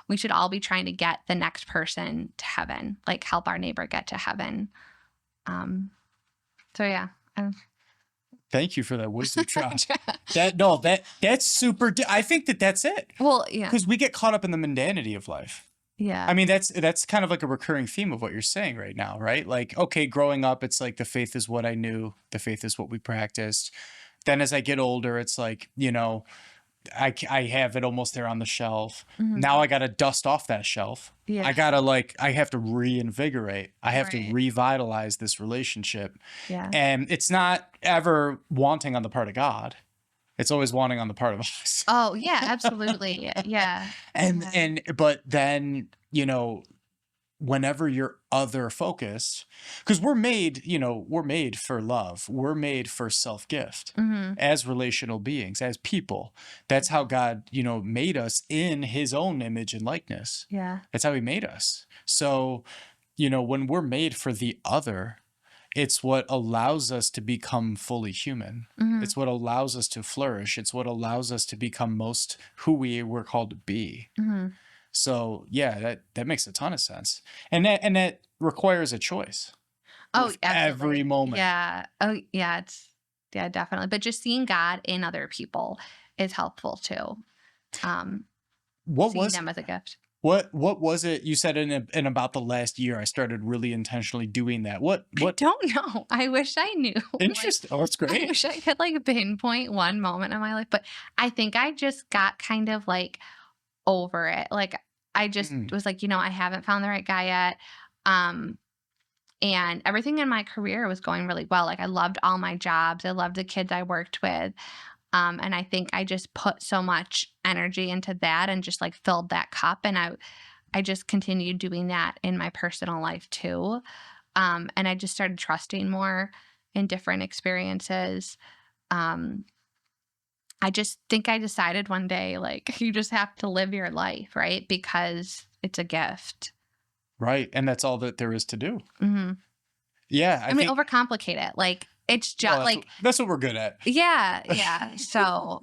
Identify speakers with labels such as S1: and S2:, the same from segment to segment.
S1: we should all be trying to get the next person to heaven, like help our neighbor get to heaven. Um, so yeah.
S2: Thank you for that wisdom, Josh. That's super. I think that's it.
S1: Well, yeah.
S2: Because we get caught up in the mundanity of life.
S1: Yeah.
S2: I mean, that's kind of like a recurring theme of what you're saying right now, right? Like, okay, growing up, it's like the faith is what I knew. The faith is what we practiced. Then as I get older, it's like, I have it almost there on the shelf.
S1: Mhm.
S2: Now I got to dust off that shelf.
S1: Yeah.
S2: I have to reinvigorate. I have to
S1: Right.
S2: revitalize this relationship.
S1: Yeah.
S2: And it's not ever wanting on the part of God. It's always wanting on the part of us.
S1: Oh, yeah, absolutely. Yeah.
S2: But then, whenever you're other focused, because we're made for love. We're made for self-gift as relational beings, as people. That's how God, made us in his own image and likeness.
S1: Yeah.
S2: That's how he made us. So, when we're made for the other, it's what allows us to become fully human. It's what allows us to flourish. It's what allows us to become most who we were called to be. So yeah, that makes a ton of sense. And that requires a choice.
S1: Oh, absolutely.
S2: Every moment.
S1: Yeah. Oh, yeah. Yeah, definitely. But just seeing God in other people is helpful too.
S2: What
S1: seeing
S2: was
S1: them as a gift.
S2: What was it you said in about the last year? I started really intentionally doing that. What?
S1: I don't know. I wish I knew.
S2: Interesting. Oh, that's great.
S1: I wish I could pinpoint one moment in my life, but I think I just got kind of over it. I just was I haven't found the right guy yet. And everything in my career was going really well. I loved all my jobs. I loved the kids I worked with. And I think I just put so much energy into that and just filled that cup. And I just continued doing that in my personal life too. And I just started trusting more in different experiences. I just think I decided one day, you just have to live your life, right? Because it's a gift.
S2: Right. And that's all that there is to do.
S1: Mm-hmm.
S2: Yeah.
S1: I mean, overcomplicate it. It's just
S2: that's what we're good at.
S1: Yeah. Yeah. So,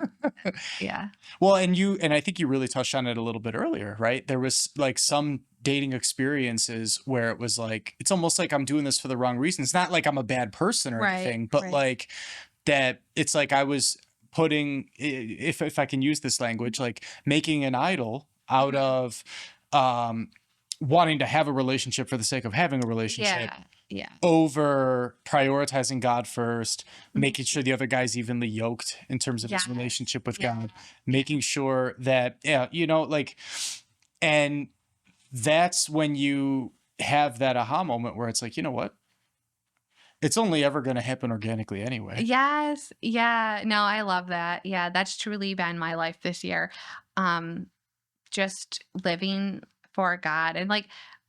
S1: yeah.
S2: Well, and I think you really touched on it a little bit earlier, right? There was some dating experiences where it was it's almost like I'm doing this for the wrong reason. It's not like I'm a bad person or anything, but that it's I was putting, if I can use this language, making an idol out of wanting to have a relationship for the sake of having a relationship.
S1: Yeah.
S2: Over prioritizing God first, making sure the other guy's evenly yoked in terms of his relationship with God, making sure that, and that's when you have that aha moment where it's you know what? It's only ever going to happen organically anyway.
S1: Yes. Yeah. No, I love that. Yeah. That's truly been my life this year. Just living for God. And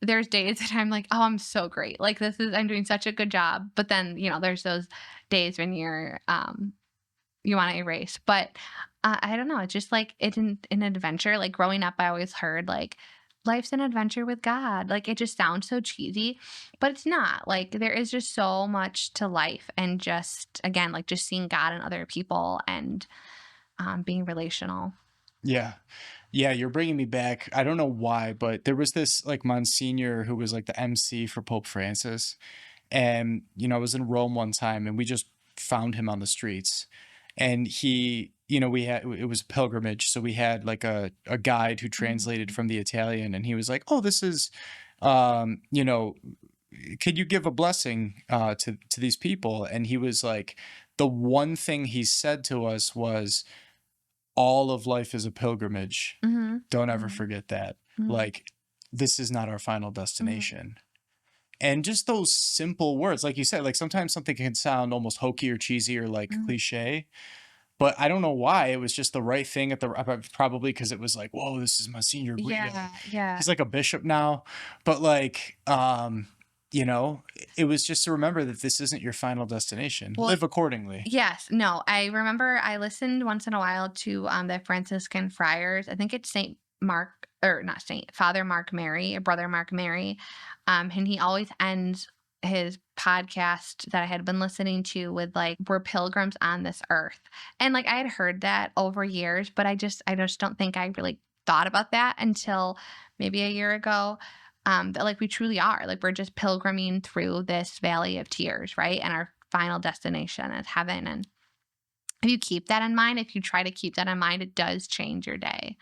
S1: there's days that I'm oh, I'm so great. I'm doing such a good job. But then, there's those days when you want to erase. But I don't know. It's just it's an adventure. Growing up, I always heard life's an adventure with God. It just sounds so cheesy, but it's not. There is just so much to life. And just, again, just seeing God in other people and being relational.
S2: Yeah. Yeah, you're bringing me back. I don't know why, but there was this Monsignor who was the MC for Pope Francis. And, I was in Rome one time and we just found him on the streets. And he, it was a pilgrimage. So we had a guide who translated from the Italian. And he was oh, this is, could you give a blessing to these people? And he was the one thing he said to us was, all of life is a pilgrimage. Don't ever forget that. This is not our final destination. And just those simple words, like you said, sometimes something can sound almost hokey or cheesy or cliche, but I don't know why. It was just the right thing probably because it was whoa, this is Monsignor Guido.
S1: Yeah.
S2: He's a bishop now. But it was just to remember that this isn't your final destination. Live accordingly.
S1: Yes. No, I remember I listened once in a while to the Franciscan friars. I think it's Father Mark Mary, Brother Mark Mary. And he always ends his podcast that I had been listening to with we're pilgrims on this earth. And I had heard that over years, but I just don't think I really thought about that until maybe a year ago. That like we truly are like we're just pilgriming through this valley of tears, right? And our final destination is heaven. And if you keep that in mind, if you try to keep that in mind, it does change your day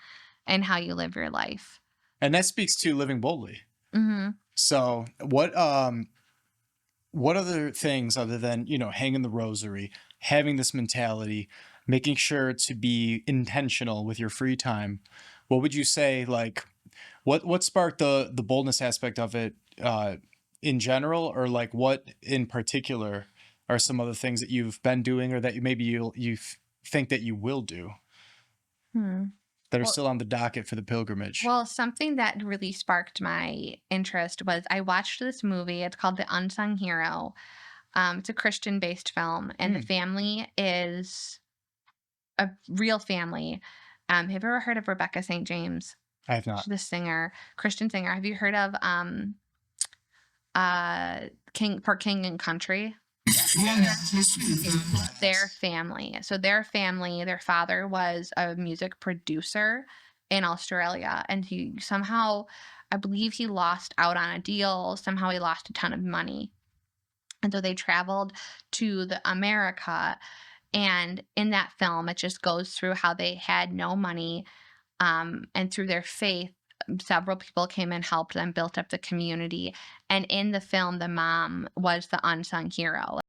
S1: and how you live your life.
S2: And that speaks to living boldly.
S1: Hmm.
S2: So what other things other than, you know, hanging the rosary, having this mentality, making sure to be intentional with your free time, what would you say, like, what sparked the boldness aspect of it in general, or like what in particular are some other things that you've been doing or that you think that you will do
S1: Hmm.
S2: that are
S1: Well,
S2: still on the docket for the pilgrimage?
S1: well, something that really sparked my interest was I watched this movie. It's called The Unsung Hero. It's a Christian based film, and the
S2: Hmm,
S1: family is a real family. Have you ever heard of Rebecca St. James?
S2: I have not.
S1: She's a singer, Christian singer. Have you heard of King for King and Country? Their family. So their family, their father was a music producer in Australia, and he somehow, I believe he lost out on a deal. Somehow he lost a ton of money. And so they traveled to the America. And in that film, it just goes through how they had no money. And through their faith, several people came and helped them, built up the community. And in the film, the mom was the unsung hero.